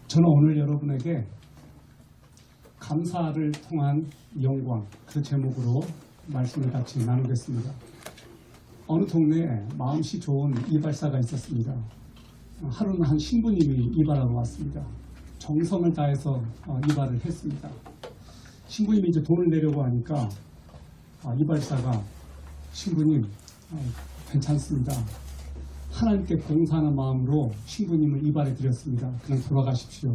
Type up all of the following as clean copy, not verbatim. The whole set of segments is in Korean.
저는 오늘 여러분에게 감사를 통한 영광, 그 제목으로 말씀을 같이 나누겠습니다. 어느 동네에 마음씨 좋은 이발사가 있었습니다. 하루는 한 신부님이 이발하러 왔습니다. 정성을 다해서 이발을 했습니다. 신부님이 이제 돈을 내려고 하니까 이발사가 신부님 괜찮습니다. 하나님께 봉사하는 마음으로 신부님을 이발해 드렸습니다. 그냥 돌아가십시오.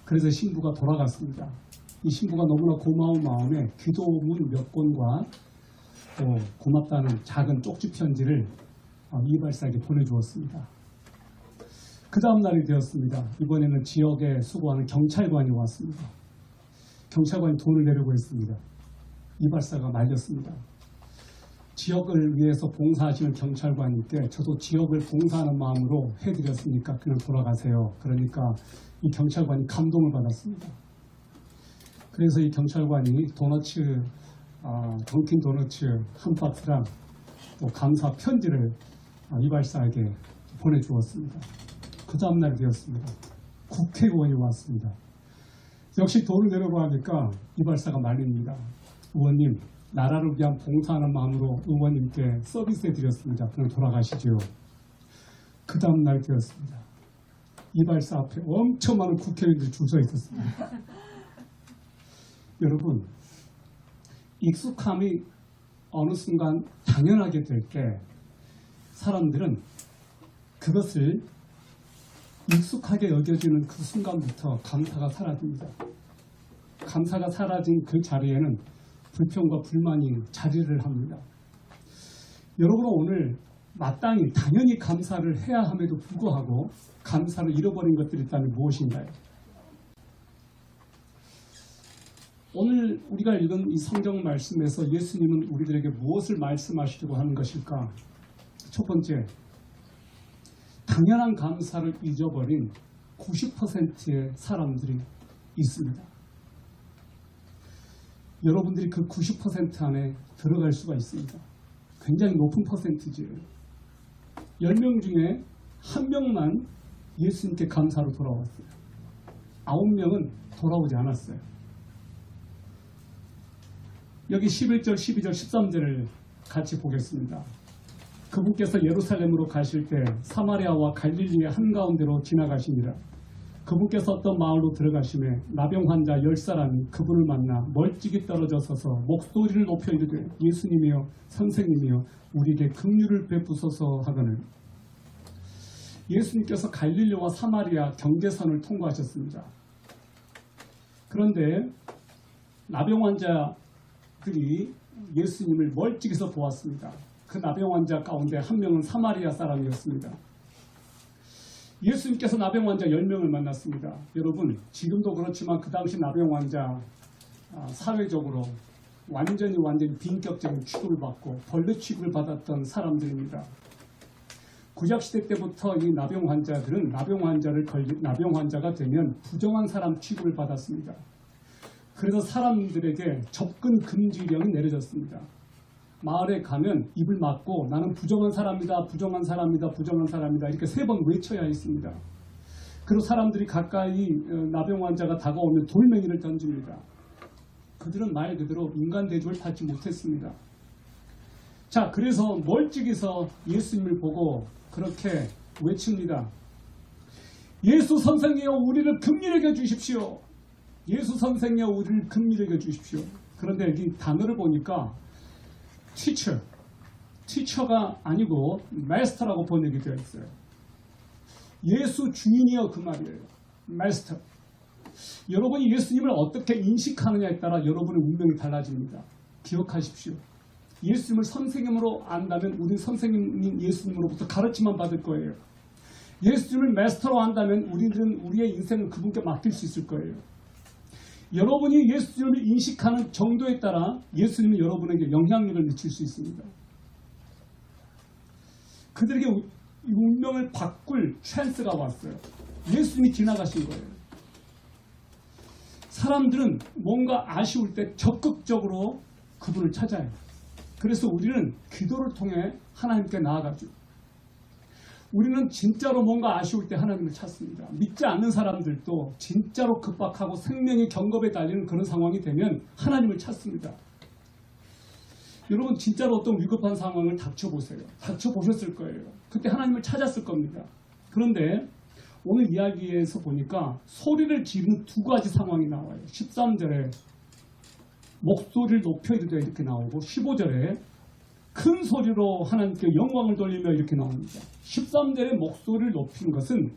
그래서 신부가 돌아갔습니다. 이 신부가 너무나 고마운 마음에 기도문 몇 권과 또 고맙다는 작은 쪽지 편지를 이발사에게 보내주었습니다. 그 다음 날이 되었습니다. 이번에는 지역에 수고하는 경찰관이 왔습니다. 경찰관이 돈을 내려고 했습니다. 이발사가 말렸습니다. 지역을 위해서 봉사하시는 경찰관님께 저도 지역을 봉사하는 마음으로 해드렸으니까 그냥 돌아가세요. 그러니까 이 경찰관이 감동을 받았습니다. 그래서 이 경찰관이 던킨 도너츠 한 박스랑 또 감사 편지를 이발사에게 보내주었습니다. 그 다음날 되었습니다. 국회의원이 왔습니다. 역시 돈을 내려고 하니까 이발사가 말립니다. 의원님, 나라를 위한 봉사하는 마음으로 의원님께 서비스해 드렸습니다. 그냥 돌아가시죠. 그 다음날 되었습니다. 이발사 앞에 엄청 많은 국회의원들이 줄 서 있었습니다. 여러분, 익숙함이 어느 순간 당연하게 될 때 사람들은 그것을 익숙하게 여겨지는 그 순간부터 감사가 사라집니다. 감사가 사라진 그 자리에는 불평과 불만이 자리를 합니다. 여러분은 오늘 마땅히 당연히 감사를 해야 함에도 불구하고 감사를 잃어버린 것들이 있다면 무엇인가요? 오늘 우리가 읽은 이 성경 말씀에서 예수님은 우리들에게 무엇을 말씀하시려고 하는 것일까? 첫 번째, 당연한 감사를 잊어버린 90%의 사람들이 있습니다. 여러분들이 그 90% 안에 들어갈 수가 있습니다. 굉장히 높은 퍼센티지예요. 10명 중에 1명만 예수님께 감사로 돌아왔어요. 9명은 돌아오지 않았어요. 여기 11절, 12절, 13절을 같이 보겠습니다. 그분께서 예루살렘으로 가실 때 사마리아와 갈릴리의 한가운데로 지나가시니라. 그분께서 어떤 마을로 들어가심에 나병 환자 10사람이 그분을 만나 멀찍이 떨어져 서서 목소리를 높여 이르되 예수님이여 선생님이여 우리에게 긍휼을 베푸소서 하거늘. 예수님께서 갈릴리와 사마리아 경계선을 통과하셨습니다. 그런데 나병 환자들이 예수님을 멀찍이서 보았습니다. 그 나병 환자 가운데 한 명은 사마리아 사람이었습니다. 예수님께서 나병 환자 10명을 만났습니다. 여러분, 지금도 그렇지만 그 당시 나병 환자 사회적으로 완전히 비인격적인 취급을 받고 벌레 취급을 받았던 사람들입니다. 구약시대 때부터 이 나병 환자들은 나병 환자가 되면 부정한 사람 취급을 받았습니다. 그래서 사람들에게 접근 금지령이 내려졌습니다. 마을에 가면 입을 막고 나는 부정한 사람이다, 부정한 사람이다, 부정한 사람이다 이렇게 3번 외쳐야 했습니다. 그리고 사람들이 가까이 나병 환자가 다가오면 돌멩이를 던집니다. 그들은 말 그대로 인간 대접을 받지 못했습니다. 자, 그래서 멀찍이서 예수님을 보고 그렇게 외칩니다. 예수 선생이여 우리를 긍휼히 여겨 주십시오. 예수 선생이여 우리를 긍휼히 여겨 주십시오. 그런데 이 단어를 보니까 티처가 아니고 마스터라고 번역이 되어 있어요. 예수 주인이여 그 말이에요. 마스터. 여러분이 예수님을 어떻게 인식하느냐에 따라 여러분의 운명이 달라집니다. 기억하십시오. 예수님을 선생님으로 안다면 우리 선생님인 예수님으로부터 가르침만 받을 거예요. 예수님을 마스터로 안다면 우리들은 우리의 인생을 그분께 맡길 수 있을 거예요. 여러분이 예수님을 인식하는 정도에 따라 예수님은 여러분에게 영향력을 미칠 수 있습니다. 그들에게 운명을 바꿀 찬스가 왔어요. 예수님이 지나가신 거예요. 사람들은 뭔가 아쉬울 때 적극적으로 그분을 찾아요. 그래서 우리는 기도를 통해 하나님께 나아가죠. 우리는 진짜로 뭔가 아쉬울 때 하나님을 찾습니다. 믿지 않는 사람들도 진짜로 급박하고 생명의 경겁에 달리는 그런 상황이 되면 하나님을 찾습니다. 여러분 진짜로 어떤 위급한 상황을 닥쳐보세요. 닥쳐보셨을 거예요. 그때 하나님을 찾았을 겁니다. 그런데 오늘 이야기에서 보니까 소리를 지르는 두 가지 상황이 나와요. 13절에 목소리를 높여 이르되 이렇게 나오고 15절에 큰 소리로 하나님께 영광을 돌리며 이렇게 나옵니다. 13절에 목소리를 높인 것은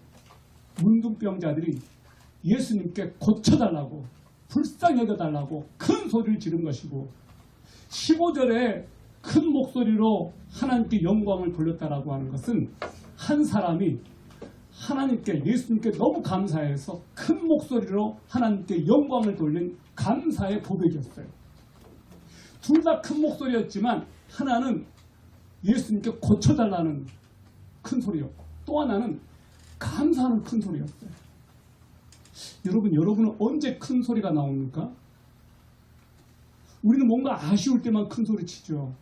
문둥병자들이 예수님께 고쳐달라고 불쌍히 여겨달라고 큰 소리를 지른 것이고 15절에 큰 목소리로 하나님께 영광을 돌렸다라고 하는 것은 한 사람이 하나님께 예수님께 너무 감사해서 큰 목소리로 하나님께 영광을 돌린 감사의 고백이었어요. 둘 다 큰 목소리였지만 하나는 예수님께 고쳐달라는 큰 소리였고 또 하나는 감사하는 큰 소리였어요. 여러분은 언제 큰 소리가 나옵니까? 우리는 뭔가 아쉬울 때만 큰 소리 치죠.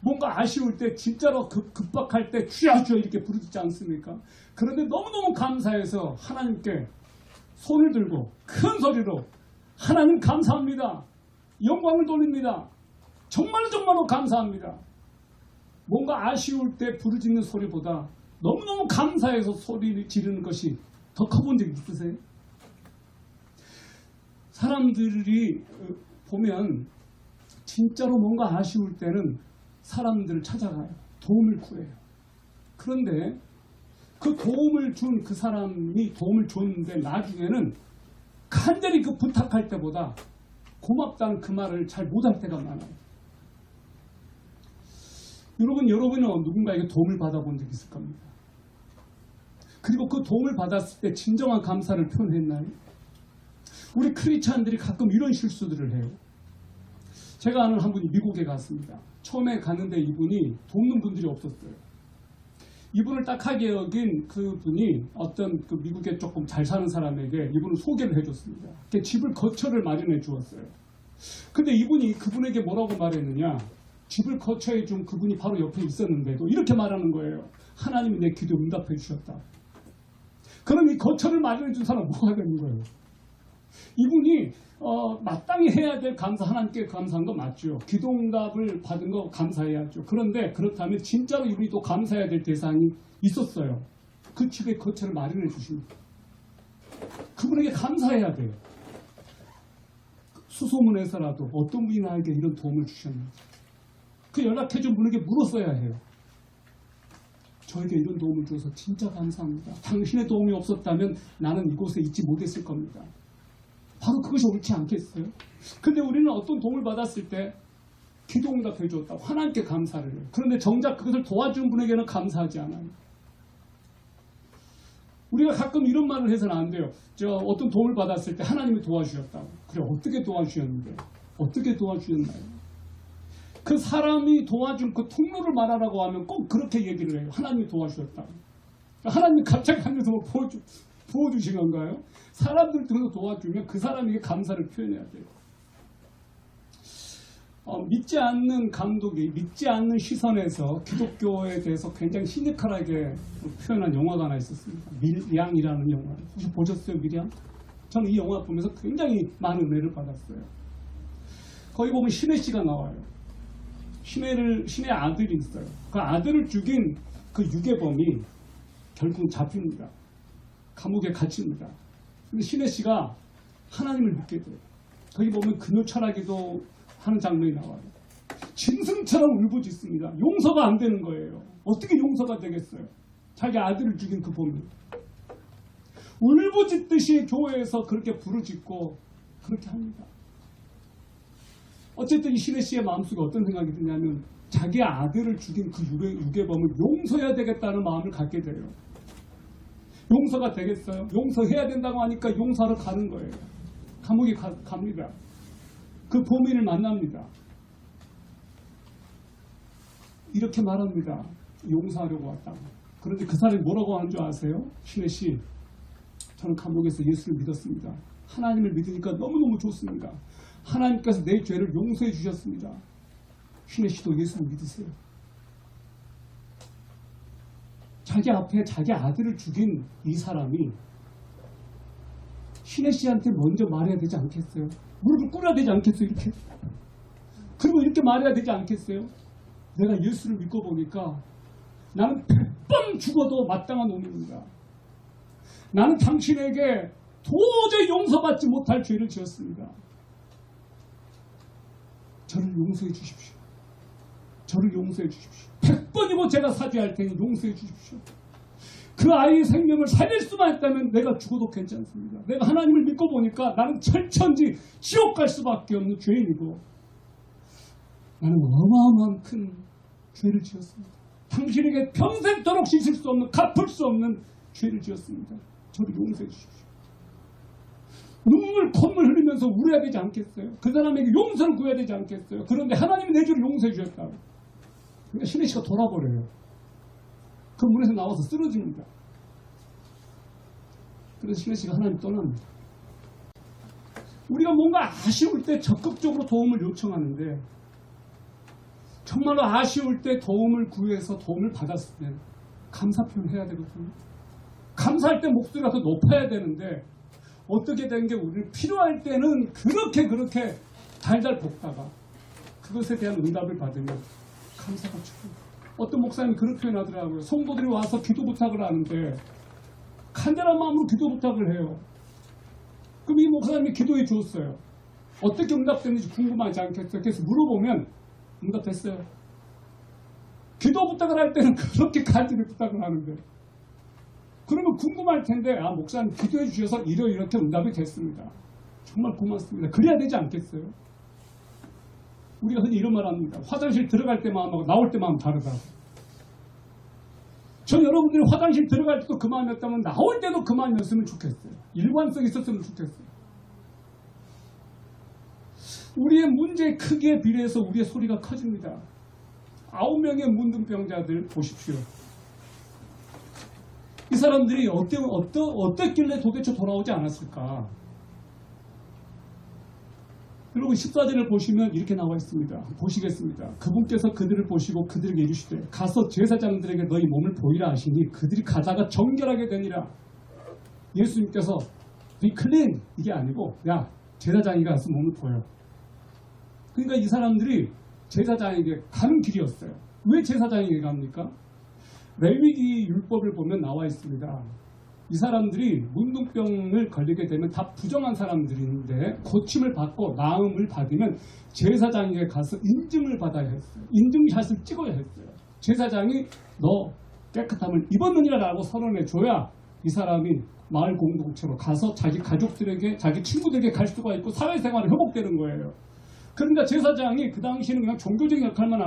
뭔가 아쉬울 때 진짜로 급박할 때 주여 주여 이렇게 부르지 않습니까? 그런데 너무너무 감사해서 하나님께 손을 들고 큰 소리로 하나님 감사합니다. 영광을 돌립니다. 정말로 감사합니다. 뭔가 아쉬울 때 부르짖는 소리보다 너무너무 감사해서 소리를 지르는 것이 더 커본 적 있으세요? 사람들이 보면 진짜로 뭔가 아쉬울 때는 사람들을 찾아가요. 도움을 구해요. 그런데 그 도움을 준 그 사람이 도움을 줬는데 나중에는 간절히 그 부탁할 때보다 고맙다는 그 말을 잘 못할 때가 많아요. 여러분은 누군가에게 도움을 받아본 적 있을 겁니다. 그리고 그 도움을 받았을 때 진정한 감사를 표현했나요? 우리 크리스찬들이 가끔 이런 실수들을 해요. 제가 아는 한 분이 미국에 갔습니다. 처음에 갔는데 이분이 돕는 분들이 없었어요. 이분을 딱하게 여긴 그분이 어떤 그 미국에 조금 잘 사는 사람에게 이분을 소개를 해줬습니다. 집을 거처를 마련해 주었어요. 근데 이분이 그분에게 뭐라고 말했느냐? 집을 거처해 준 그분이 바로 옆에 있었는데도 이렇게 말하는 거예요. 하나님이 내 기도 응답해 주셨다. 그럼 이 거처를 마련해 준 사람은 뭐가 되는 거예요? 이분이 마땅히 해야 될 감사, 하나님께 감사한 거 맞죠. 기도응답을 받은 거 감사해야죠. 그런데 그렇다면 진짜로 이분이 또 감사해야 될 대상이 있었어요. 그 집에 거처를 마련해 주십니다. 그분에게 감사해야 돼요. 수소문에서라도 어떤 분이 나에게 이런 도움을 주셨는지 그 연락해준 분에게 물었어야 해요. 저에게 이런 도움을 줘서 진짜 감사합니다. 당신의 도움이 없었다면 나는 이곳에 있지 못했을 겁니다. 바로 그것이 옳지 않겠어요? 근데 우리는 어떤 도움을 받았을 때 기도응답해 주었다고 하나님께 감사를 해요. 그런데 정작 그것을 도와준 분에게는 감사하지 않아요. 우리가 가끔 이런 말을 해서는 안 돼요. 어떤 도움을 받았을 때 하나님이 도와주셨다고. 그래, 어떻게 도와주셨는데? 어떻게 도와주셨나요? 그 사람이 도와준 그 통로를 말하라고 하면 꼭 그렇게 얘기를 해요. 하나님이 도와주셨다고. 하나님이 갑자기 하면서 뭐 부어주신 건가요? 사람들 등에서 도와주면 그 사람에게 감사를 표현해야 돼요. 믿지 않는 감독이 믿지 않는 시선에서 기독교에 대해서 굉장히 시니컬하게 표현한 영화가 하나 있었습니다. 밀양이라는 영화. 혹시 보셨어요, 밀양? 저는 이 영화 보면서 굉장히 많은 은혜를 받았어요. 거기 보면 신혜 씨가 나와요. 신의 아들이 있어요. 그 아들을 죽인 그 유괴범이 결국 잡힙니다. 감옥에 갇힙니다. 근데 신혜 씨가 하나님을 믿게 돼요. 거기 보면 그녀 철학기도 하는 장면이 나와요. 짐승처럼 울부짖습니다. 용서가 안 되는 거예요. 어떻게 용서가 되겠어요? 자기 아들을 죽인 그 범인. 울부짖듯이 교회에서 그렇게 부르짖고 그렇게 합니다. 어쨌든 이 신혜 씨의 마음속에 어떤 생각이 드냐면 자기 아들을 죽인 그 유괴범을 용서해야 되겠다는 마음을 갖게 돼요. 용서가 되겠어요? 용서해야 된다고 하니까 용서하러 가는 거예요. 감옥에 갑니다. 그 범인을 만납니다. 이렇게 말합니다. 용서하려고 왔다고. 그런데 그 사람이 뭐라고 하는 줄 아세요? 신혜 씨, 저는 감옥에서 예수를 믿었습니다. 하나님을 믿으니까 너무너무 좋습니다. 하나님께서 내 죄를 용서해 주셨습니다. 신혜 씨도 예수를 믿으세요. 자기 앞에 자기 아들을 죽인 이 사람이 신혜 씨한테 먼저 말해야 되지 않겠어요? 무릎을 꿇어야 되지 않겠어요? 이렇게. 그리고 이렇게 말해야 되지 않겠어요? 내가 예수를 믿고 보니까 나는 100번 죽어도 마땅한 놈입니다. 나는 당신에게 도저히 용서받지 못할 죄를 지었습니다. 저를 용서해 주십시오. 저를 용서해 주십시오. 100번이고 제가 사죄할 테니 용서해 주십시오. 그 아이의 생명을 살릴 수만 있다면 내가 죽어도 괜찮습니다. 내가 하나님을 믿고 보니까 나는 철천지 지옥 갈 수밖에 없는 죄인이고 나는 어마어마한 큰 죄를 지었습니다. 당신에게 평생도록 씻을 수 없는, 갚을 수 없는 죄를 지었습니다. 저를 용서해 주십시오. 눈물, 콧물 흘리면서 울어야 되지 않겠어요? 그 사람에게 용서를 구해야 되지 않겠어요? 그런데 하나님이 내 죄를 용서해 주셨다고. 그러니까 신혜 씨가 돌아버려요. 그 문에서 나와서 쓰러집니다. 그래서 신혜 씨가 하나님 떠납니다. 우리가 뭔가 아쉬울 때 적극적으로 도움을 요청하는데 정말로 아쉬울 때 도움을 구해서 도움을 받았을 때 감사 표현해야 되거든요. 감사할 때 목소리가 더 높아야 되는데 어떻게 된 게 우리는 필요할 때는 그렇게 달달 볶다가 그것에 대한 응답을 받으면 감사가 죽습니다. 어떤 목사님이 그렇게 표현하더라고요. 성도들이 와서 기도 부탁을 하는데 간절한 마음으로 기도 부탁을 해요. 그럼 이 목사님이 기도해 주었어요. 어떻게 응답됐는지 궁금하지 않겠어요? 그래서 물어보면 응답됐어요. 기도 부탁을 할 때는 그렇게 간절히 부탁을 하는데 그러면 궁금할 텐데 아 목사님 기도해 주셔서 이렇게 응답이 됐습니다. 정말 고맙습니다. 그래야 되지 않겠어요? 우리가 흔히 이런 말 합니다. 화장실 들어갈 때 마음하고 나올 때 마음 다르다고. 저 여러분들이 화장실 들어갈 때도 그 마음이었다면 나올 때도 그 마음이었으면 좋겠어요. 일관성이 있었으면 좋겠어요. 우리의 문제의 크기에 비례해서 우리의 소리가 커집니다. 9명의 문둥병자들 보십시오. 이 사람들이 어떻길래 도대체 돌아오지 않았을까? 여러분 14절을 보시면 이렇게 나와 있습니다. 보시겠습니다. 그분께서 그들을 보시고 그들에게 이르시되 가서 제사장들에게 너희 몸을 보이라 하시니 그들이 가다가 정결하게 되니라. 예수님께서 be clean 이게 아니고 야 제사장이 가서 몸을 보여. 그러니까 이 사람들이 제사장에게 가는 길이었어요. 왜 제사장에게 갑니까? 레위기 율법을 보면 나와 있습니다. 이 사람들이 문둥병을 걸리게 되면 다 부정한 사람들인데 고침을 받고 나음을 받으면 제사장에게 가서 인증을 받아야 했어요. 인증샷을 찍어야 했어요. 제사장이 너 깨끗함을 입었느니라 라고 선언해 줘야 이 사람이 마을 공동체로 가서 자기 가족들에게 자기 친구들에게 갈 수가 있고 사회생활이 회복되는 거예요. 그러니까 제사장이 그 당시에는 그냥 종교적인 역할만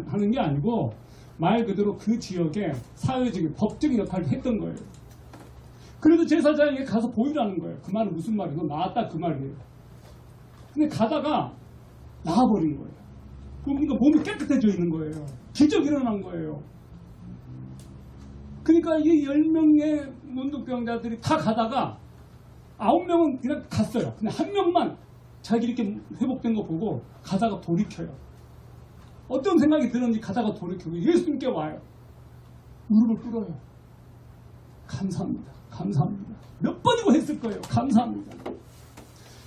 하는 게 아니고 말 그대로 그 지역의 사회적인 법적인 역할을 했던 거예요. 그래도 제사장에게 가서 보이라는 거예요. 그 말은 무슨 말이에요? 너 나았다 그 말이에요. 근데 가다가 나아버린 거예요. 그러니까 몸이 깨끗해져 있는 거예요. 기적이 일어난 거예요. 그러니까 이 10명의 문둥병자들이 다 가다가 9명은 그냥 갔어요. 근데 한 명만 자기 이렇게 회복된 거 보고 가다가 돌이켜요. 어떤 생각이 드는지 가다가 돌이키고 예수님께 와요. 무릎을 꿇어요. 감사합니다. 감사합니다. 몇 번이고 했을 거예요. 감사합니다.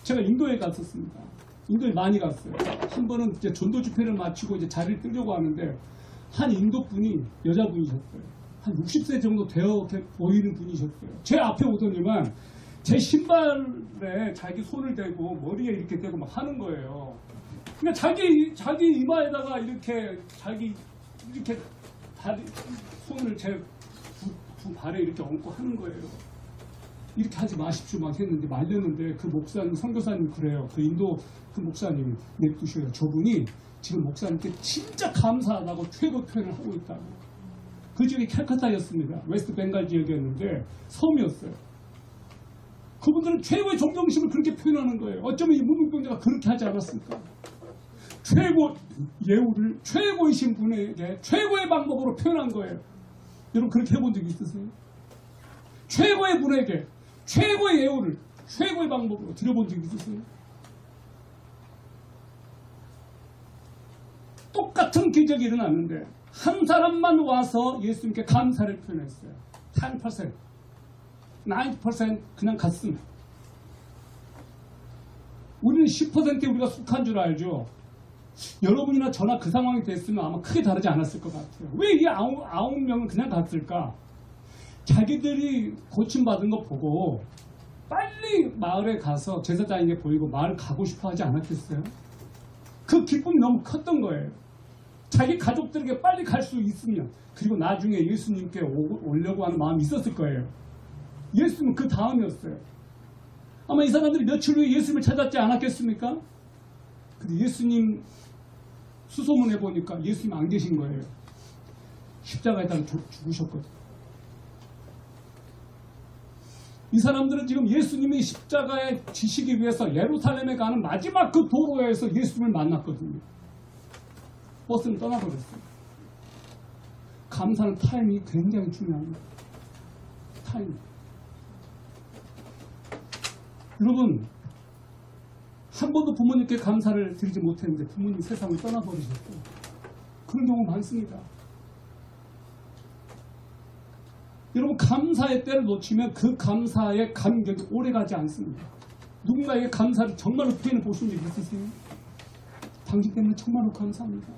제가 인도에 갔었습니다. 인도에 많이 갔어요. 한 번은 이제 전도 집회를 마치고 이제 자리를 뜨려고 하는데 한 인도 분이 여자분이셨어요. 한 60세 정도 되어 보이는 분이셨어요. 제 앞에 오더니만 제 신발에 자기 손을 대고 머리에 이렇게 대고 막 하는 거예요. 그러니까 자기 이마에다가 이렇게 다리 손을 제 두 발에 이렇게 얹고 하는 거예요. 이렇게 하지 마십시오 막 했는데 말렸는데 그 목사님 선교사님 그래요. 그 인도 그 목사님 냅두셔요. 저분이 지금 목사님께 진짜 감사하다고 최고 표현을 하고 있다고. 그 지역이 캘커타였습니다. 웨스트 벵갈 지역이었는데 섬이었어요. 그분들은 최고의 존경심을 그렇게 표현하는 거예요. 어쩌면 이 문둥병자가 그렇게 하지 않았을까? 최고 예우를 최고이신 분에게 최고의 방법으로 표현한 거예요. 여러분 그렇게 해본 적 있으세요? 최고의 분에게 최고의 예우를 최고의 방법으로 드려본 적 있으세요? 똑같은 기적이 일어났는데 한 사람만 와서 예수님께 감사를 표현했어요. 10%, 90% 그냥 갔습니다. 우리는 10%에 우리가 속한 줄 알죠. 여러분이나 저나 그 상황이 됐으면 아마 크게 다르지 않았을 것 같아요. 왜 이 9명은 그냥 갔을까? 자기들이 고침받은 거 보고 빨리 마을에 가서 제사장에게 보이고 마을 가고 싶어 하지 않았겠어요? 그 기쁨이 너무 컸던 거예요. 자기 가족들에게 빨리 갈 수 있으면, 그리고 나중에 예수님께 오려고 하는 마음이 있었을 거예요. 예수님은 그 다음이었어요. 아마 이 사람들이 며칠 후에 예수님을 찾았지 않았겠습니까? 근데 예수님 수소문해 보니까 예수님 안 계신 거예요. 십자가에다 죽으셨거든요. 이 사람들은 지금 예수님이 십자가에 지시기 위해서 예루살렘에 가는 마지막 그 도로에서 예수님을 만났거든요. 버스는 떠나버렸어요. 감사는 타임이 굉장히 중요합니다. 타임. 여러분, 한 번도 부모님께 감사를 드리지 못했는데 부모님 세상을 떠나버리셨고, 그런 경우 많습니다. 여러분, 감사의 때를 놓치면 그 감사의 감격이 오래가지 않습니다. 누군가에게 감사를 정말로 표현해 보신 적 있으세요? 당신 때문에 정말로 감사합니다.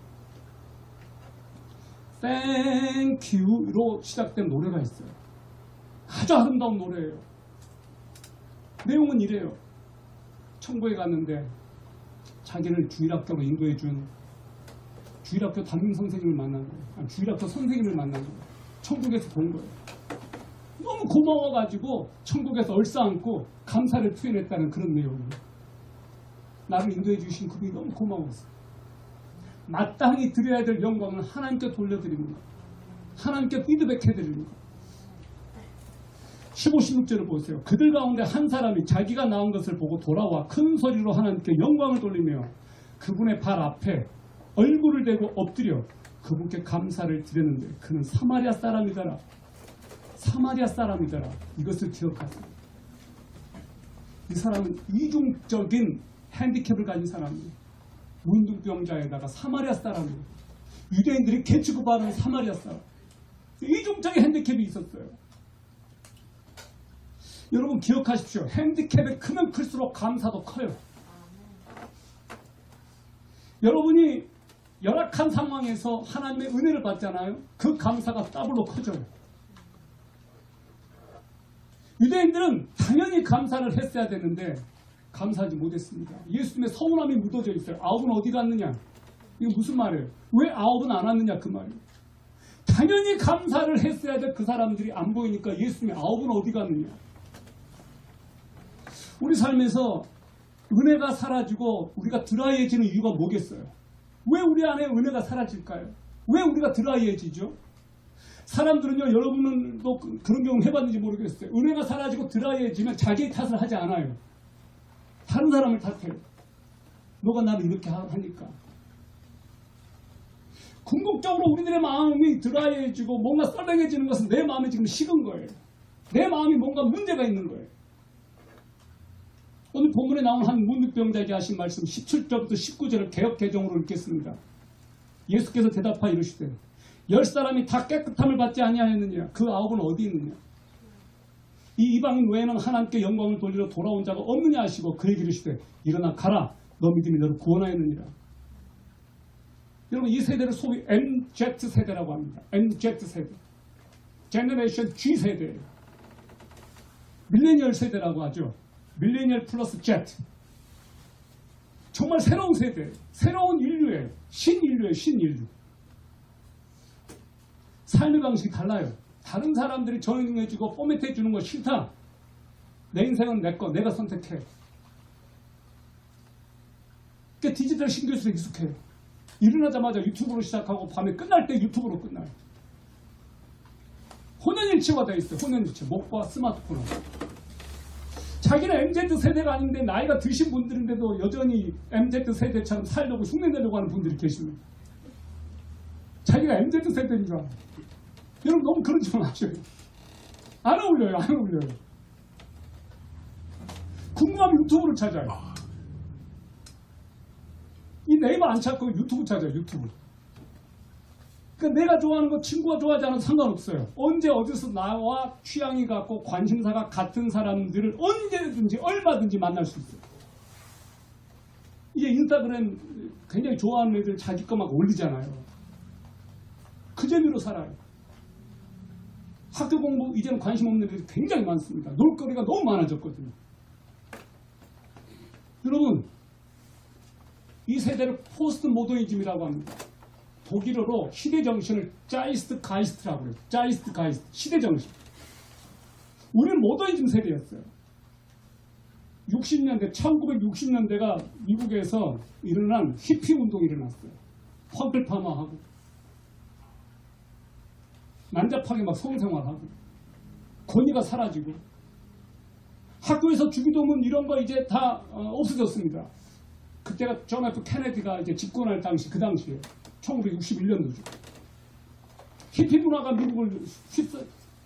Thank you로 시작된 노래가 있어요. 아주 아름다운 노래예요. 내용은 이래요. 천국에 갔는데 자기를 주일학교로 인도해준 주일학교 담임 선생님을 만난 거예요. 주일학교 선생님을 만난 거예요. 천국에서 본 거예요. 너무 고마워가지고 천국에서 얼싸안고 감사를 표현했다는 그런 내용이에요. 나를 인도해 주신 그분이 너무 고마웠어요. 마땅히 드려야 될 영광을 하나님께 돌려드립니다. 하나님께 피드백해드립니다. 15, 16절을 보세요. 그들 가운데 한 사람이 자기가 낳은 것을 보고 돌아와 큰 소리로 하나님께 영광을 돌리며 그분의 발 앞에 얼굴을 대고 엎드려 그분께 감사를 드렸는데 그는 사마리아 사람이더라. 사마리아 사람이더라. 이것을 기억하세요. 이 사람은 이중적인 핸디캡을 가진 사람이에요. 문둥병자에다가 사마리아 사람이에요. 유대인들이 개취급하는 사마리아 사람. 이중적인 핸디캡이 있었어요. 여러분 기억하십시오. 핸디캡이 크면 클수록 감사도 커요. 여러분이 열악한 상황에서 하나님의 은혜를 받잖아요. 그 감사가 더블로 커져요. 유대인들은 당연히 감사를 했어야 되는데 감사하지 못했습니다. 예수님의 서운함이 묻어져 있어요. 9은 어디 갔느냐? 이거 무슨 말이에요? 왜 9은 안 왔느냐 그 말이에요. 당연히 감사를 했어야 될 그 사람들이 안 보이니까 예수님의 9은 어디 갔느냐? 우리 삶에서 은혜가 사라지고 우리가 드라이해지는 이유가 뭐겠어요? 왜 우리 안에 은혜가 사라질까요? 왜 우리가 드라이해지죠? 사람들은요, 여러분도 그런 경우 해봤는지 모르겠어요. 은혜가 사라지고 드라이해지면 자기 탓을 하지 않아요. 다른 사람을 탓해요. 너가 나를 이렇게 하니까. 궁극적으로 우리들의 마음이 드라이해지고 뭔가 썰렁해지는 것은 내 마음이 지금 식은 거예요. 내 마음이 뭔가 문제가 있는 거예요. 오늘 본문에 나온 한 문둥병자에게 하신 말씀 17절부터 19절을 개역개정으로 읽겠습니다. 예수께서 대답하여 이르시되 10사람이 다 깨끗함을 받지 아니하였느냐? 그 9은 어디 있느냐? 이 이방인 외에는 하나님께 영광을 돌리러 돌아온 자가 없느냐 하시고 그에게 이르시되 일어나 가라. 너 믿음이 너를 구원하였느니라. 여러분 이 세대를 소위 MZ 세대라고 합니다. MZ 세대. 제너레이션 G 세대예요. 밀레니얼 세대라고 하죠. 밀레니얼 플러스 Z. 정말 새로운 세대, 새로운 인류예요. 신인류예요. 신인류. 삶의 방식이 달라요. 다른 사람들이 정해주고 포맷해 주는 거 싫다. 내 인생은 내 거, 내가 선택해. 그러니까 디지털 신기술에 익숙해요. 일어나자마자 유튜브로 시작하고 밤에 끝날 때 유튜브로 끝나요. 혼연일치화되어 있어요. 혼연일치. 목과 스마트폰으로. 자기는 MZ 세대가 아닌데 나이가 드신 분들인데도 여전히 MZ 세대처럼 살려고 흉내내려고 하는 분들이 계십니다. 자기가 MZ 세대인 줄 알아요. 여러분 너무 그러지 마셔요. 안 어울려요. 안 어울려요. 궁금하면 유튜브를 찾아요. 이 네이버 안 찾고 유튜브 찾아요. 유튜브. 그러니까 내가 좋아하는 거 친구가 좋아하지 않아도 상관없어요. 언제 어디서 나와 취향이 같고 관심사가 같은 사람들을 언제든지 얼마든지 만날 수 있어요. 이제 인스타그램 굉장히 좋아하는 애들 자기 거 막 올리잖아요. 그 재미로 살아요. 학교 공부 이제는 관심 없는 애들이 굉장히 많습니다. 놀거리가 너무 많아졌거든요. 여러분, 이 세대를 포스트 모더니즘이라고 합니다. 독일어로 시대정신을 짜이스트 가이스트라고 해요. 짜이스트 가이스트, 시대정신. 우리는 모더니즘 세대였어요. 60년대, 1960년대가 미국에서 일어난 히피 운동이 일어났어요. 펑클파마하고 난잡하게 막 성생활하고 권위가 사라지고 학교에서 주기도문 이런 거 이제 다 없어졌습니다. 그때가 존 F 케네디가 이제 집권할 당시 그 당시에 1961년도죠. 히피 문화가 미국을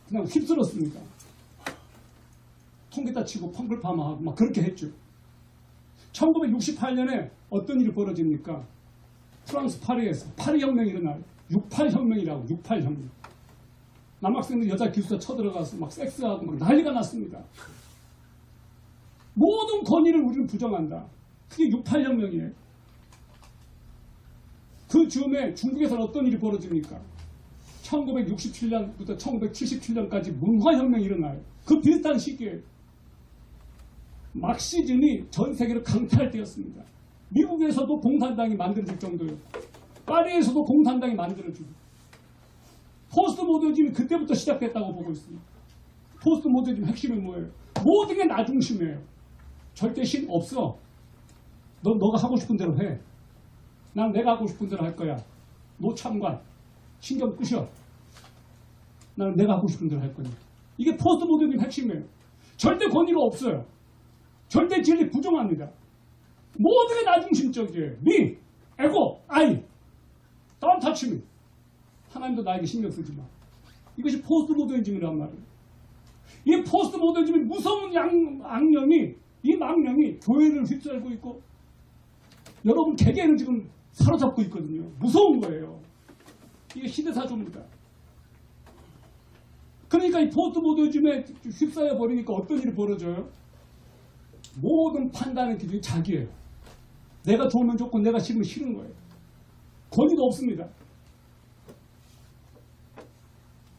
그냥 휩쓸었습니다. 통기타 치고 펑클파마하고 막 그렇게 했죠. 1968년에 어떤 일이 벌어집니까? 프랑스 파리에서 파리혁명이 일어나요. 68혁명이라고 68혁명. 남학생들 여자 기숙사 쳐들어가서 막 섹스하고 막 난리가 났습니다. 모든 권위를 우리는 부정한다. 그게 68혁명이에요. 그 즈음에 중국에서는 어떤 일이 벌어집니까? 1967년부터 1977년까지 문화혁명이 일어나요. 그 비슷한 시기에 막시즘이 전 세계를 강타할 때였습니다. 미국에서도 공산당이 만들어질 정도예요. 파리에서도 공산당이 만들어지고 포스트 모더니즘이 그때부터 시작됐다고 보고 있습니다. 포스트 모더니즘 핵심이 뭐예요? 모든 게 나 중심이에요. 절대 신 없어. 너가 하고 싶은 대로 해. 난 내가 하고 싶은 대로 할 거야. 노참관. 신경 끄셔. 나는 내가 하고 싶은 대로 할 거야. 이게 포스트 모더니즘 핵심이에요. 절대 권위가 없어요. 절대 진리 부정합니다. 모든 게 나 중심적이에요. me, ego, I. Don't touch me. 하나님도 나에게 신경 쓰지 마. 이것이 포스트 모더니즘이란 말이에요. 이 포스트 모더니즘의 무서운 악령이, 이 망령이 교회를 휩쓸고 있고 여러분 개개인을 지금 사로잡고 있거든요. 무서운 거예요. 이게 시대사조입니다. 그러니까 이 포스트 모더니즘에 휩싸여 버리니까 어떤 일이 벌어져요? 모든 판단의 기준이 자기예요. 내가 좋으면 좋고 내가 싫으면 싫은 거예요. 권위도 없습니다.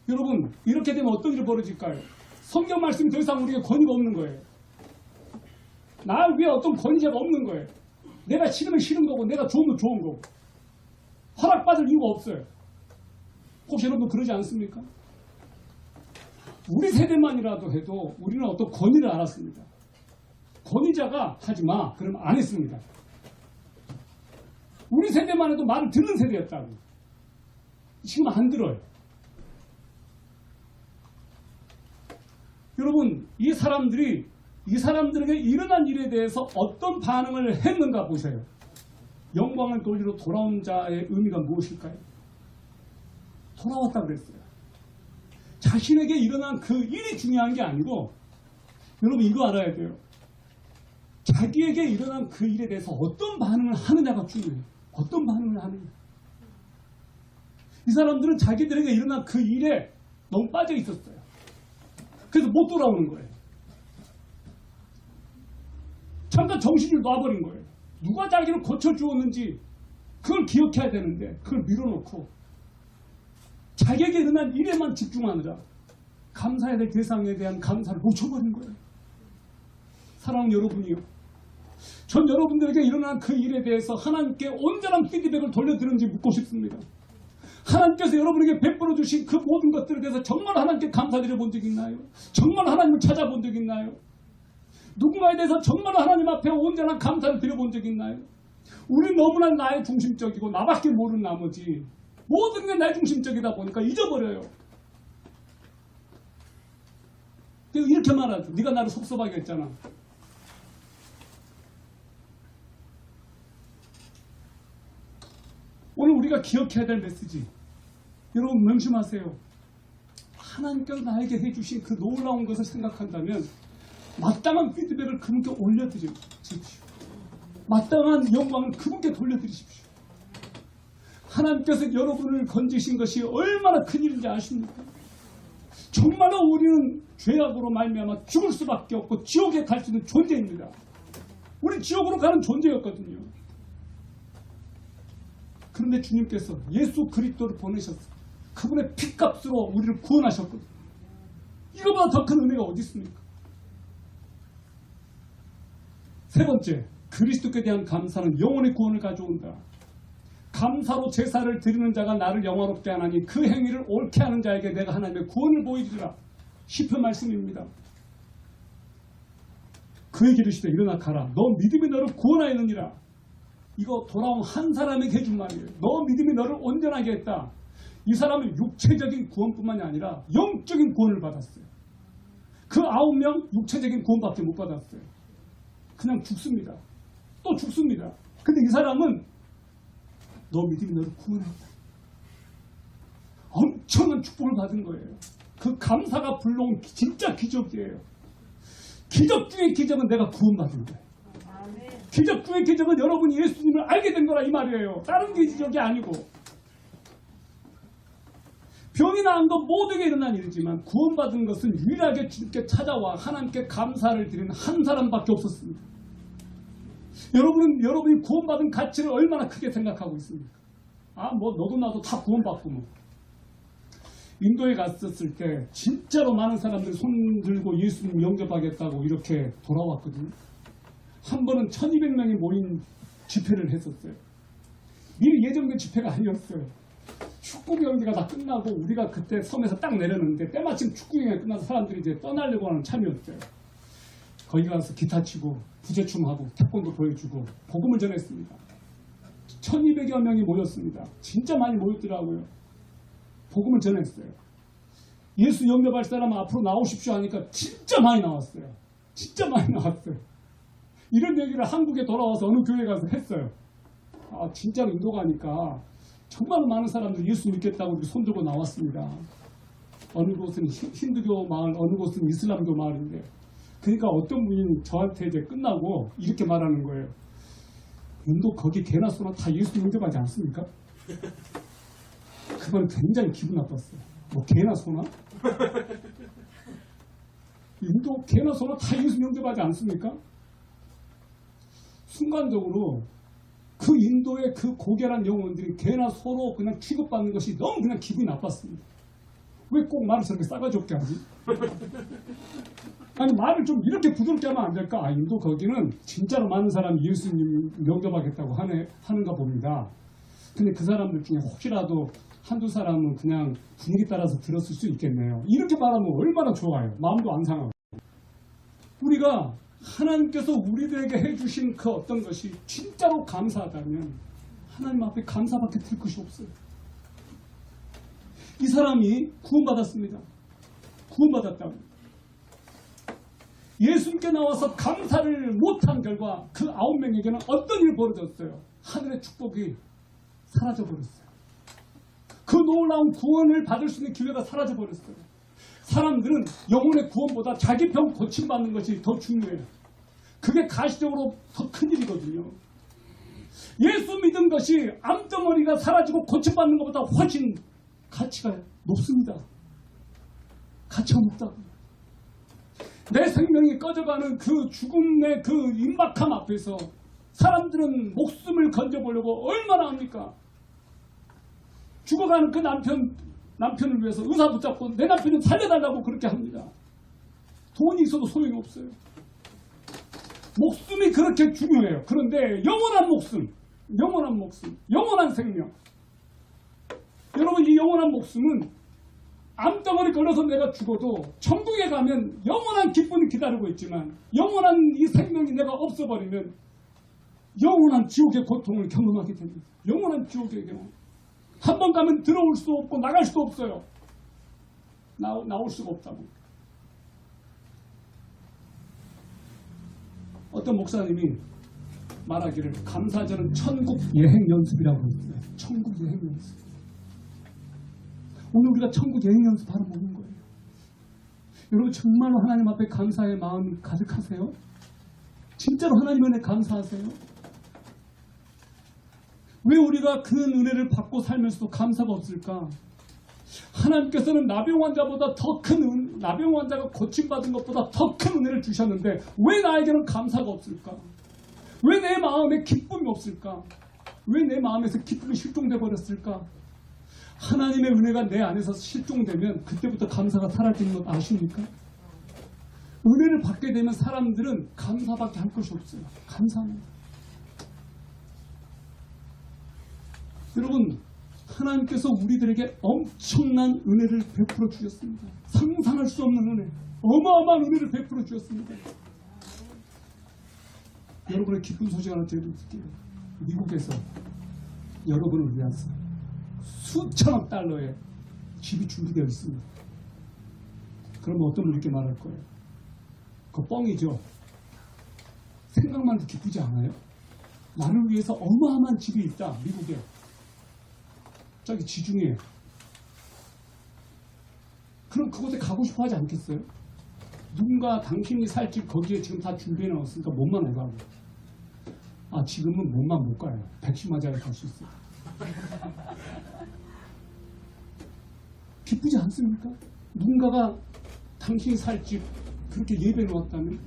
여러분 이렇게 되면 어떤 일이 벌어질까요? 성경 말씀이 더 이상 우리에게 권위가 없는 거예요. 나 위에 어떤 권위자가 없는 거예요. 내가 싫으면 싫은 거고 내가 좋으면 좋은 거고 허락받을 이유가 없어요. 혹시 여러분 그러지 않습니까? 우리 세대만이라도 해도 우리는 어떤 권위를 알았습니다. 권위자가 하지마 그러면 안 했습니다. 우리 세대만 해도 말을 듣는 세대였다고. 지금 안 들어요. 여러분 이 사람들에게 일어난 일에 대해서 어떤 반응을 했는가 보세요. 영광을 돌리러 돌아온 자의 의미가 무엇일까요? 돌아왔다 그랬어요. 자신에게 일어난 그 일이 중요한 게 아니고 여러분 이거 알아야 돼요. 자기에게 일어난 그 일에 대해서 어떤 반응을 하느냐가 중요해요. 어떤 반응을 하느냐. 이 사람들은 자기들에게 일어난 그 일에 너무 빠져 있었어요. 그래서 못 돌아오는 거예요. 잠깐 정신을 놔버린 거예요. 누가 자기를 고쳐주었는지 그걸 기억해야 되는데 그걸 밀어놓고 자기에게 일어난 일에만 집중하느라 감사해야 될 대상에 대한 감사를 놓쳐버린 거예요. 사랑하는 여러분이요. 전 여러분들에게 일어난 그 일에 대해서 하나님께 온전한 피드백을 돌려드리는지 묻고 싶습니다. 하나님께서 여러분에게 베풀어 주신 그 모든 것들에 대해서 정말 하나님께 감사드려 본 적 있나요? 정말 하나님을 찾아본 적 있나요? 누군가에 대해서 정말 하나님 앞에 온전한 감사를 드려본 적 있나요? 우리는 너무나 나의 중심적이고 나밖에 모르는 나머지 모든 게 내 중심적이다 보니까 잊어버려요. 이렇게 말하죠. 네가 나를 섭섭하게 했잖아. 오늘 우리가 기억해야 될 메시지. 여러분 명심하세요. 하나님께서 나에게 해주신 그 놀라운 것을 생각한다면 마땅한 피드백을 그분께 올려드리십시오. 마땅한 영광을 그분께 돌려드리십시오. 하나님께서 여러분을 건지신 것이 얼마나 큰 일인지 아십니까? 정말로 우리는 죄악으로 말미암아 죽을 수밖에 없고 지옥에 갈 수 있는 존재입니다. 우리 지옥으로 가는 존재였거든요. 그런데 주님께서 예수 그리스도를 보내셨어요. 그분의 피값으로 우리를 구원하셨거든요. 이거보다 더 큰 은혜가 어디 있습니까? 세 번째, 그리스도께 대한 감사는 영혼의 구원을 가져온다. 감사로 제사를 드리는 자가 나를 영화롭게 하나니 그 행위를 옳게 하는 자에게 내가 하나님의 구원을 보이리라. 시편 말씀입니다. 그에게 이르시되 일어나 가라. 너 믿음이 너를 구원하였느니라. 이거 돌아온 한 사람에게 해준 말이에요. 너 믿음이 너를 온전하게 했다. 이 사람은 육체적인 구원뿐만이 아니라 영적인 구원을 받았어요. 그 9명 육체적인 구원밖에 못 받았어요. 그냥 죽습니다. 또 죽습니다. 근데 이 사람은 너 믿음이 너를 구원했다. 엄청난 축복을 받은 거예요. 그 감사가 불러온 진짜 기적이에요. 기적 중의 기적은 내가 구원받은 거예요. 기적 중의 기적은 여러분이 예수님을 알게 된 거라 이 말이에요. 다른 기적이 아니고. 병이 나은 건 모두에게 일어난 일이지만 구원받은 것은 유일하게 주님께 찾아와 하나님께 감사를 드리는 한 사람밖에 없었습니다. 여러분이 구원받은 가치를 얼마나 크게 생각하고 있습니까? 너도 나도 다 구원받고 뭐. 인도에 갔었을 때 진짜로 많은 사람들이 손 들고 예수님 영접하겠다고 이렇게 돌아왔거든요. 한 번은 1200명이 모인 집회를 했었어요. 미리 예정된 집회가 아니었어요. 축구 경기가 다 끝나고 우리가 그때 섬에서 딱 내렸는데 때마침 축구 경기가 끝나서 사람들이 이제 떠나려고 하는 참이었어요. 거기 가서 기타 치고 부재춤하고 태권도 보여주고 복음을 전했습니다. 1200여 명이 모였습니다. 진짜 많이 모였더라고요. 복음을 전했어요. 예수 영접할 사람 앞으로 나오십시오 하니까 진짜 많이 나왔어요. 진짜 많이 나왔어요. 이런 얘기를 한국에 돌아와서 어느 교회 가서 했어요. 진짜로 인도 가니까 정말 많은 사람들이 예수 믿겠다고 이렇게 손들고 나왔습니다. 어느 곳은 힌두교 마을, 어느 곳은 이슬람교 마을인데, 그러니까 어떤 분이 저한테 이제 끝나고 이렇게 말하는 거예요. 인도 거기 개나 소나 다 예수 영접하지 않습니까? 그건 굉장히 기분 나빴어요. 뭐 개나 소나? 인도 개나 소나 다 예수 영접하지 않습니까? 순간적으로 그 인도의 그 고결한 영혼들이 개나 소로 그냥 취급받는 것이 너무 그냥 기분이 나빴습니다. 왜 꼭 말을 저렇게 싸가지 없게 하지? 아니 말을 좀 이렇게 부드럽게 하면 안 될까? 인도 거기는 진짜로 많은 사람이 예수님 영접하겠다고 하는가 봅니다. 근데 그 사람들 중에 혹시라도 한두 사람은 그냥 분위기 따라서 들었을 수 있겠네요. 이렇게 말하면 얼마나 좋아요. 마음도 안 상하고. 우리가 하나님께서 우리들에게 해주신 그 어떤 것이 진짜로 감사하다면 하나님 앞에 감사밖에 들 것이 없어요. 이 사람이 구원받았습니다. 구원받았다고. 예수님께 나와서 감사를 못한 결과 그 9명에게는 어떤 일이 벌어졌어요? 하늘의 축복이 사라져버렸어요. 그 놀라운 구원을 받을 수 있는 기회가 사라져버렸어요. 사람들은 영혼의 구원보다 자기 병 고침받는 것이 더 중요해요. 그게 가시적으로 더 큰 일이거든요. 예수 믿은 것이 암덩어리가 사라지고 고침받는 것보다 훨씬 가치가 높습니다. 가치가 높다고. 내 생명이 꺼져가는 그 죽음의 그 임박함 앞에서 사람들은 목숨을 건져보려고 얼마나 합니까? 죽어가는 그 남편을 위해서 의사 붙잡고 내 남편을 살려달라고 그렇게 합니다. 돈이 있어도 소용이 없어요. 목숨이 그렇게 중요해요. 그런데 영원한 목숨, 영원한 생명. 여러분, 이 영원한 목숨은 암덩어리 걸려서 내가 죽어도 천국에 가면 영원한 기쁨이 기다리고 있지만 영원한 이 생명이 내가 없어버리면 영원한 지옥의 고통을 경험하게 됩니다. 영원한 지옥의 경험. 한 번 가면 들어올 수 없고 나갈 수도 없어요. 나올 수가 없다고. 어떤 목사님이 말하기를 감사절은 천국 여행 연습이라고 했어요. 천국 여행 연습. 오늘 우리가 천국 여행 연습하러 오는 거예요. 여러분 정말로 하나님 앞에 감사의 마음이 가득하세요? 진짜로 하나님 은혜 감사하세요? 왜 우리가 그 은혜를 받고 살면서도 감사가 없을까? 하나님께서는 나병 환자보다 더 큰 나병 환자가 고침받은 것보다 더 큰 은혜를 주셨는데 왜 나에게는 감사가 없을까? 왜 내 마음에 기쁨이 없을까? 왜 내 마음에서 기쁨이 실종돼 버렸을까? 하나님의 은혜가 내 안에서 실종되면 그때부터 감사가 사라지는 것 아십니까? 은혜를 받게 되면 사람들은 감사밖에 할 것이 없어요. 감사합니다. 여러분, 하나님께서 우리들에게 엄청난 은혜를 베풀어 주셨습니다. 상상할 수 없는 은혜, 어마어마한 은혜를 베풀어 주셨습니다. 여러분의 기쁜 소식 하나 드릴게요. 미국에서 여러분을 위해서 수천억 달러의 집이 준비되어 있습니다. 그러면 어떤 분이 이렇게 말할 거예요? 그거 뻥이죠. 생각만 해도 기쁘지 않아요? 나를 위해서 어마어마한 집이 있다, 미국에. 저기 지중해. 그럼 그곳에 가고 싶어 하지 않겠어요? 누군가 당신이 살 집 거기에 지금 다 준비해 놨으니까 몸만 오가고. 아, 지금은 몸만 못 가요. 백신 맞아야 갈 수 있어요. 기쁘지 않습니까? 누군가가 당신이 살 집 그렇게 예배해 놓았다면?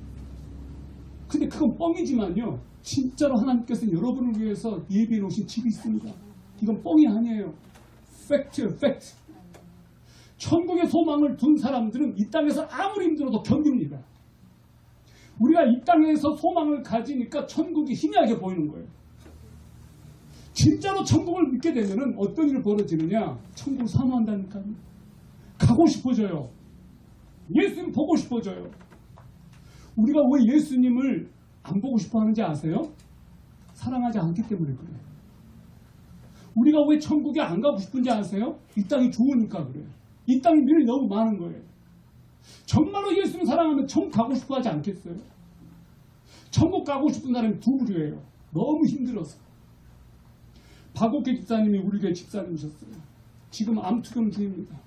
근데 그건 뻥이지만요. 진짜로 하나님께서 여러분을 위해서 예배해 놓으신 집이 있습니다. 이건 뻥이 아니에요. 팩트예요, 팩트. 천국의 소망을 둔 사람들은 이 땅에서 아무리 힘들어도 견딥니다. 우리가 이 땅에서 소망을 가지니까 천국이 희미하게 보이는 거예요. 진짜로 천국을 믿게 되면 어떤 일이 벌어지느냐? 천국을 사모한다니까요. 가고 싶어져요. 예수님 보고 싶어져요. 우리가 왜 예수님을 안 보고 싶어 하는지 아세요? 사랑하지 않기 때문에 그래요. 우리가 왜 천국에 안 가고 싶은지 아세요? 이 땅이 좋으니까 그래요. 이 땅에 미련이 너무 많은 거예요. 정말로 예수님 사랑하면 천국 가고 싶어 하지 않겠어요? 천국 가고 싶은 사람이 두 부류예요. 너무 힘들어서. 박옥계 집사님이 우리 교회 집사님이셨어요. 지금 암투병 중입니다.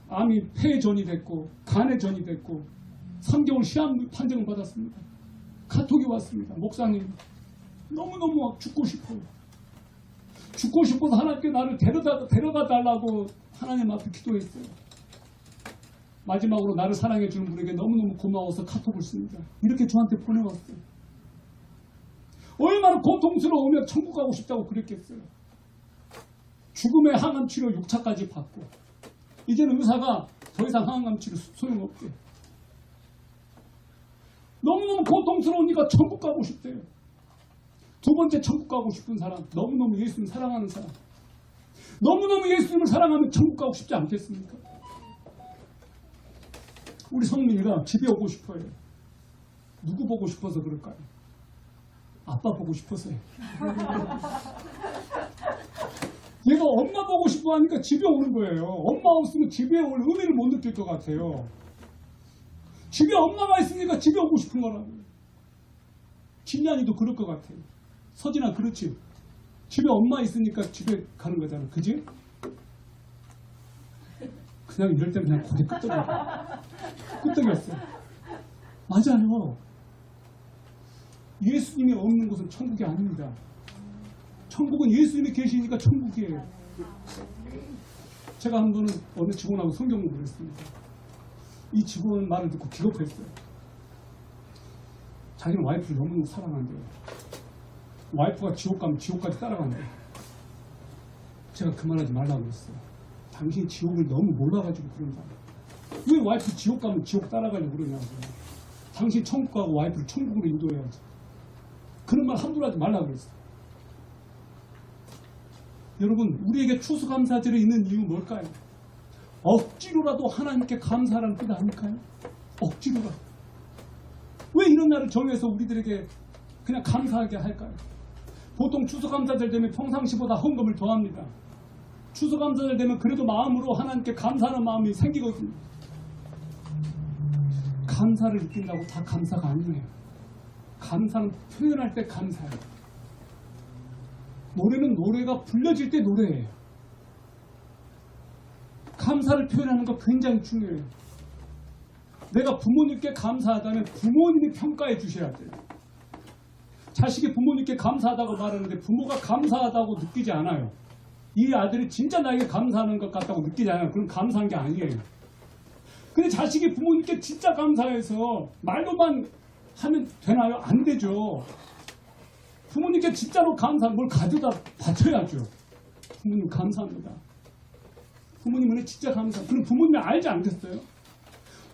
암이 폐에 전이 됐고 간에 전이 됐고 3개월 시한 판정을 받았습니다. 카톡이 왔습니다. 목사님 너무너무 죽고 싶어요. 죽고 싶어서 하나님께 나를 데려다 달라고 하나님 앞에 기도했어요. 마지막으로 나를 사랑해 주는 분에게 너무너무 고마워서 카톡을 씁니다. 이렇게 저한테 보내왔어요. 얼마나 고통스러우면 천국 가고 싶다고 그랬겠어요. 죽음의 항암 치료 6차까지 받고 이제는 의사가 더 이상 항암 치료 소용없대. 너무너무 고통스러우니까 천국 가고 싶대요. 두 번째 천국 가고 싶은 사람, 너무너무 예수님 사랑하는 사람. 너무너무 예수님을 사랑하면 천국 가고 싶지 않겠습니까? 우리 성민이가 집에 오고 싶어요. 누구 보고 싶어서 그럴까요? 아빠 보고 싶어서요. 얘가 엄마 보고 싶어 하니까 집에 오는 거예요. 엄마 없으면 집에 올 의미를 못 느낄 것 같아요. 집에 엄마가 있으니까 집에 오고 싶은 거라고요. 진양이도 그럴 것 같아요. 서진아 그렇지? 집에 엄마 있으니까 집에 가는 거잖아. 그지? 그냥 이럴 때 그냥 고개 끄덕였어. 맞아요. 예수님이 없는 곳은 천국이 아닙니다. 천국은 예수님이 계시니까 천국이에요. 제가 한 번은 어느 직원하고 성경 공부를 했습니다. 이 직원 말을 듣고 기겁했어요. 자기는 와이프를 너무너무 사랑한대요. 와이프가 지옥 가면 지옥까지 따라간대요. 제가 그만하지 말라고 했어요. 당신이 지옥을 너무 몰라가지고 그런다. 왜 와이프 지옥 가면 지옥 따라가려고 그러냐고. 당신 천국 가고 와이프를 천국으로 인도해야지. 그런 말 함부로 하지 말라고 그랬어요. 여러분, 우리에게 추수감사절이 있는 이유 뭘까요? 억지로라도 하나님께 감사하라는 뜻 아닐까요? 억지로라도. 왜 이런 날을 정해서 우리들에게 그냥 감사하게 할까요? 보통 추수감사절 되면 평상시보다 헌금을 더합니다. 추수감사절 되면 그래도 마음으로 하나님께 감사하는 마음이 생기거든요. 감사를 느낀다고 다 감사가 아니에요. 감사는 표현할 때 감사해요. 노래는 노래가 불려질 때 노래예요. 감사를 표현하는 거 굉장히 중요해요. 내가 부모님께 감사하다면 부모님이 평가해 주셔야 돼요. 자식이 부모님께 감사하다고 말하는데 부모가 감사하다고 느끼지 않아요. 이 아들이 진짜 나에게 감사하는 것 같다고 느끼지 않아요. 그럼 감사한 게 아니에요. 근데 자식이 부모님께 진짜 감사해서 말로만 하면 되나요? 안 되죠. 부모님께 진짜로 감사한 걸 가져다 바쳐야죠. 부모님 감사합니다. 부모님 은혜 진짜 감사. 그럼 부모님이 알지 않겠어요?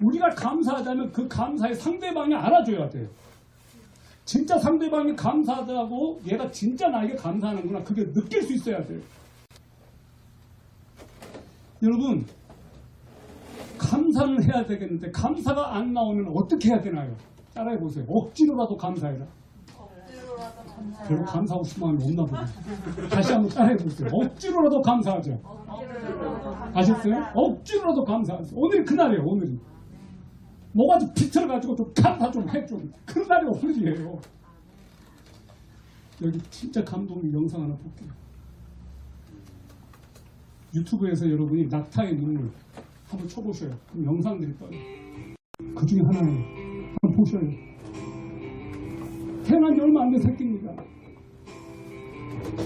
우리가 감사하다면 그 감사의 상대방이 알아줘야 돼요. 진짜 상대방이 감사하다고 얘가 진짜 나에게 감사하는구나. 그게 느낄 수 있어야 돼요. 여러분, 감사는 해야 되겠는데 감사가 안 나오면 어떻게 해야 되나요? 따라해 보세요. 억지로라도 감사해라. 별로 감사하고 싶은 마음이 없나 보네. 다시 한번 따라해 보세요. 억지로라도 감사하죠. 아셨어요? 억지로라도 감사하세요. 오늘이 그날이에요. 오늘이. 뭐가 좀 비틀어가지고 좀 감사 좀 해 좀. 그런 날이 오늘이에요. 여기 진짜 감동의 영상 하나 볼게요. 유튜브에서 여러분이 낙타의 눈물 한번 쳐보셔요. 그럼 영상들이 떠요. 그 중에 하나예요. 한번 보셔요. 태어난 지 얼마 안 된 새끼입니다.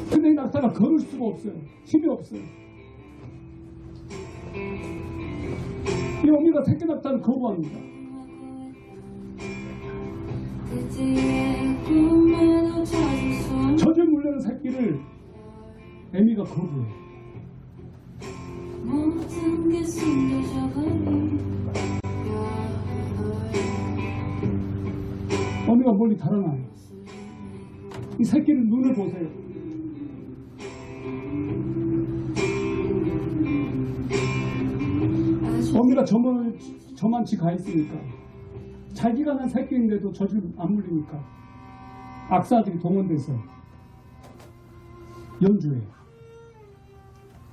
근데 이 낙타가 걸을 수가 없어요. 힘이 없어요. 이 어미가 새끼 낙타를 거부합니다. 젖을 물려는 새끼를 애미가 거부해요. 어미가 멀리 달아나요. 이 새끼를 눈을 보세요. 어미가 저만치 가 있으니까 자기가 난 새끼인데도 젖을 안 물리니까 악사들이 동원돼서 연주해요.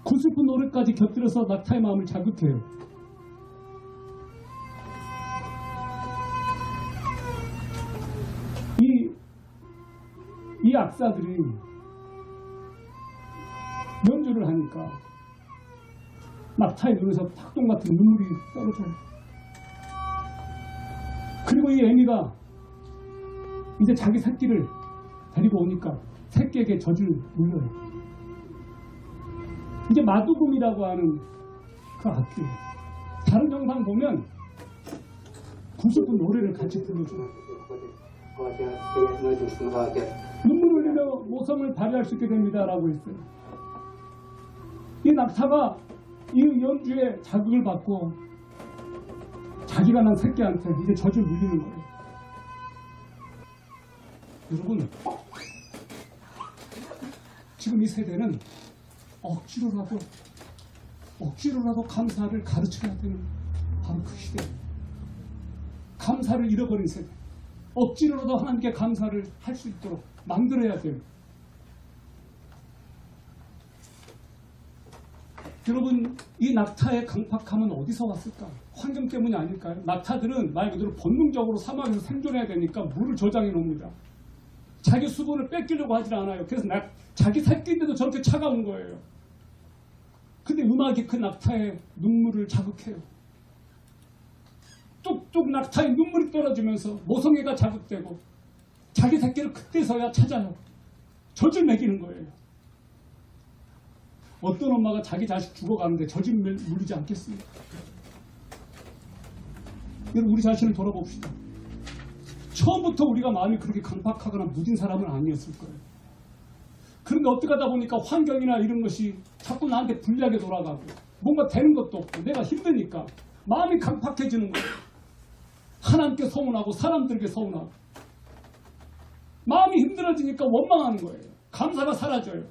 구슬픈 노래까지 곁들여서 낙타의 마음을 자극해요. 이 악사들이 연주를 하니까 낙타의 눈에서 탁동 같은 눈물이 떨어져요. 그리고 이 애미가 이제 자기 새끼를 데리고 오니까 새끼에게 젖을 물려요. 이게 마두금이라고 하는 그 악기예요. 다른 영상 보면 구슬픈 노래를 같이 불러줘요. 눈물을 흘리며 모성을 발휘할 수 있게 됩니다 라고 했어요. 이 낙타가 이 연주에 자극을 받고 자기가 난 새끼한테 이제 젖을 물리는 거예요. 여러분, 지금 이 세대는 억지로라도 감사를 가르쳐야 되는 바로 그 시대예요. 감사를 잃어버린 세대. 억지로라도 하나님께 감사를 할 수 있도록 만들어야 돼요. 여러분, 이 낙타의 강팍함은 어디서 왔을까? 환경 때문이 아닐까요? 낙타들은 말 그대로 본능적으로 사막에서 생존해야 되니까 물을 저장해 놓습니다. 자기 수분을 뺏기려고 하질 않아요. 그래서 자기 새끼인데도 저렇게 차가운 거예요. 근데 음악이 그 낙타의 눈물을 자극해요. 뚝뚝 낙타의 눈물이 떨어지면서 모성애가 자극되고 자기 새끼를 그때서야 찾아요. 젖을 먹이는 거예요. 어떤 엄마가 자기 자식 죽어가는데 젖을 물리지 않겠습니까? 여러분, 우리 자신을 돌아봅시다. 처음부터 우리가 마음이 그렇게 강팍하거나 무딘 사람은 아니었을 거예요. 그런데 어떻게 하다 보니까 환경이나 이런 것이 자꾸 나한테 불리하게 돌아가고 뭔가 되는 것도 없고 내가 힘드니까 마음이 강팍해지는 거예요. 하나님께 서운하고 사람들에게 서운하고 마음이 힘들어지니까 원망하는 거예요. 감사가 사라져요.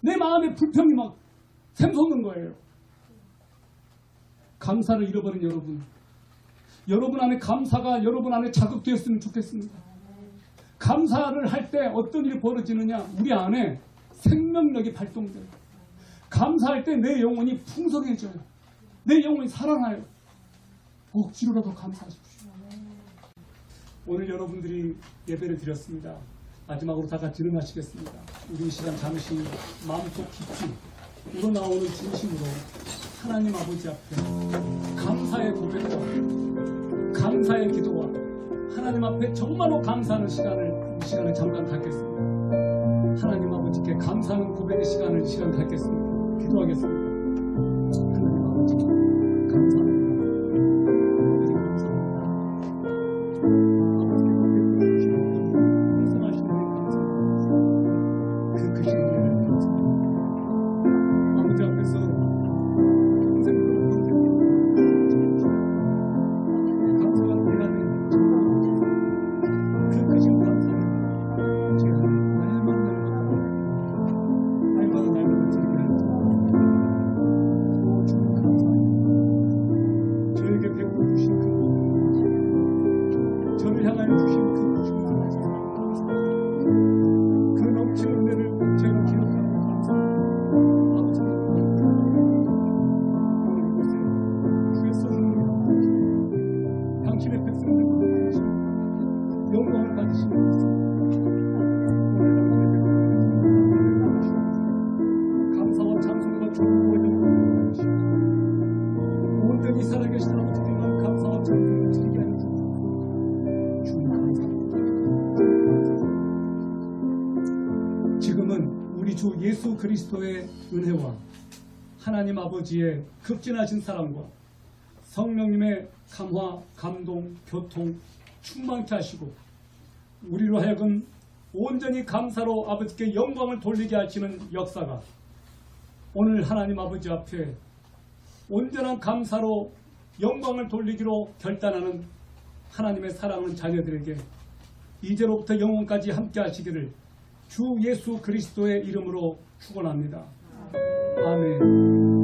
내 마음에 불평이 막 샘솟는 거예요. 감사를 잃어버린 여러분 안에 감사가 여러분 안에 자극되었으면 좋겠습니다. 감사를 할 때 어떤 일이 벌어지느냐, 우리 안에 생명력이 발동돼요. 감사할 때 내 영혼이 풍성해져요. 내 영혼이 살아나요. 억지로라도 감사하십시오. 오늘 여러분들이 예배를 드렸습니다. 마지막으로 다 같이 일어나시겠습니다. 우리 이 시간 잠시 마음속 깊이 우러나오는 진심으로 하나님 아버지 앞에 감사의 고백과 감사의 기도와 하나님 앞에 정말로 감사하는 시간을 시간을 잠깐 갖겠습니다. 하나님 아버지께 감사하는 고백의 시간 갖겠습니다. 기도하겠습니다. 하나님 아버지 감사합니다. 아버지 감사합니다. 아버지께 베풀어주시는 풍성하신 은혜 감사합니다. 그 크신 은혜를 감사합니다. 아버지 앞에서 평생 감사가 대하는 그 크신 감사를 제가 날마다 드리게 하옵소서. 오 주님 감사합니다. 저에게 베풀어 주신 그 모든 저를 향하여 주신 그 모든 감사합니다. 그 넘치는 은혜를 제가 기억하고 감사합니다. 아버지 오늘 이곳에 주의 성령이 당신의 백성들과 함께하시고 영광을 받으시는 것을 오늘 당신의 백성들과 함께하시고 감사와 찬송과 존귀와 영광을 받으시고 온전히 살아계신 아버지께만 감사와 찬송을 드리게 하여 주옵소서. 주님 감사합니다. 지금은 우리 주 예수 그리스도의 은혜와 하나님 아버지의 극진하신 사랑과 성령님의 감화, 감동, 교통 충만케 하시고 우리로 하여금 온전히 감사로 아버지께 영광을 돌리게 하시는 역사가 오늘 하나님 아버지 앞에 온전한 감사로 영광을 돌리기로 결단하는 하나님의 사랑하는 자녀들에게 이제로부터 영원까지 함께 하시기를 주 예수 그리스도의 이름으로 축원합니다. 아멘.